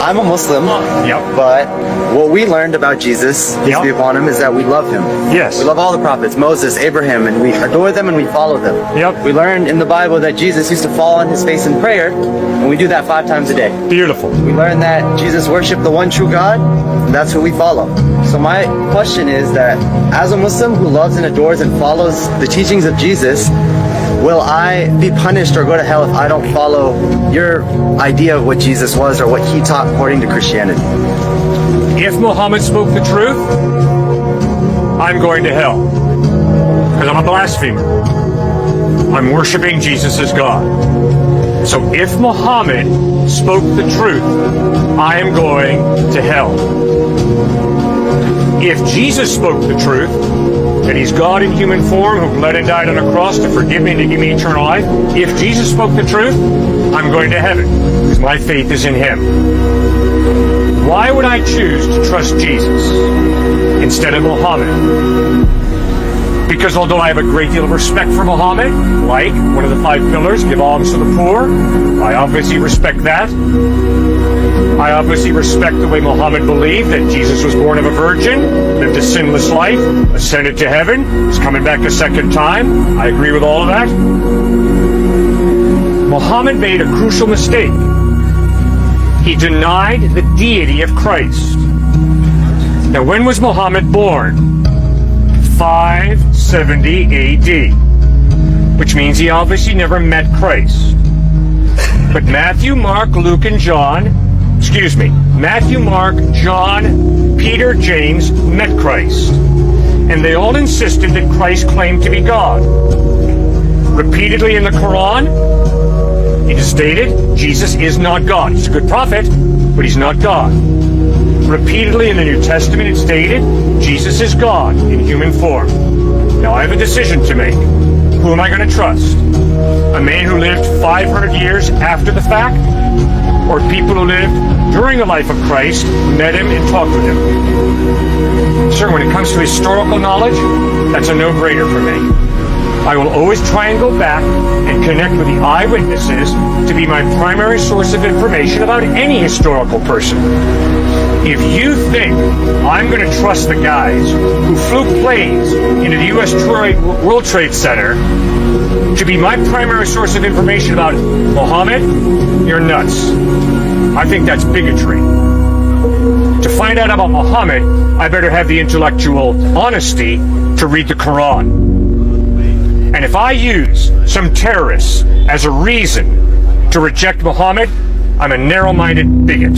I'm a Muslim, Yep. but what we learned about Jesus, peace Yep. be upon him, is that we love him. Yes. We love all the prophets, Moses, Abraham, and we adore them and we follow them. Yep. We learned in the Bible that Jesus used to fall on his face in prayer, and we do that 5 times a day. Beautiful. We learned that Jesus worshiped the one true God, and that's who we follow. So my question is that as a Muslim who loves and adores and follows the teachings of Jesus, will I be punished or go to hell if I don't follow your idea of what Jesus was or what he taught according to Christianity? If Muhammad spoke the truth, I'm going to hell. Because I'm a blasphemer. I'm worshiping Jesus as God. So if Muhammad spoke the truth, I am going to hell. If Jesus spoke the truth, that he's God in human form who bled and died on a cross to forgive me and to give me eternal life, if Jesus spoke the truth, I'm going to heaven because my faith is in him. Why would I choose to trust Jesus instead of Muhammad? Because although I have a great deal of respect for Muhammad, like one of the 5 pillars, give alms to the poor, I obviously respect that. I obviously respect the way Muhammad believed that Jesus was born of a virgin, lived a sinless life, ascended to heaven, is coming back a second time. I agree with all of that. Muhammad made a crucial mistake. He denied the deity of Christ. Now, when was Muhammad born? 570 AD, which means he obviously never met Christ. But Matthew, Mark, Luke, and Matthew, Mark, John, Peter, James met Christ. And they all insisted that Christ claimed to be God. Repeatedly in the Quran, it is stated, Jesus is not God. He's a good prophet, but he's not God. Repeatedly in the New Testament, it's stated, Jesus is God in human form. Now I have a decision to make. Who am I going to trust? A man who lived 500 years after the fact? Or people who lived during the life of Christ, met him and talked with him? Sir, when it comes to historical knowledge, that's a no-brainer for me. I will always try and go back and connect with the eyewitnesses to be my primary source of information about any historical person. If you think I'm going to trust the guys who flew planes into the U.S. World Trade Center to be my primary source of information about Muhammad, you're nuts. I think that's bigotry. To find out about Muhammad, I better have the intellectual honesty to read the Quran. And if I use some terrorists as a reason to reject Muhammad, I'm a narrow-minded bigot.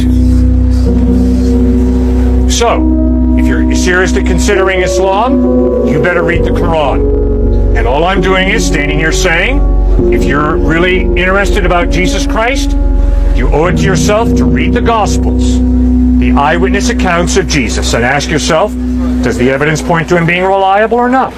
So, if you're seriously considering Islam, you better read the Quran. And all I'm doing is standing here saying, if you're really interested about Jesus Christ, you owe it to yourself to read the Gospels, the eyewitness accounts of Jesus, and ask yourself, does the evidence point to him being reliable or not?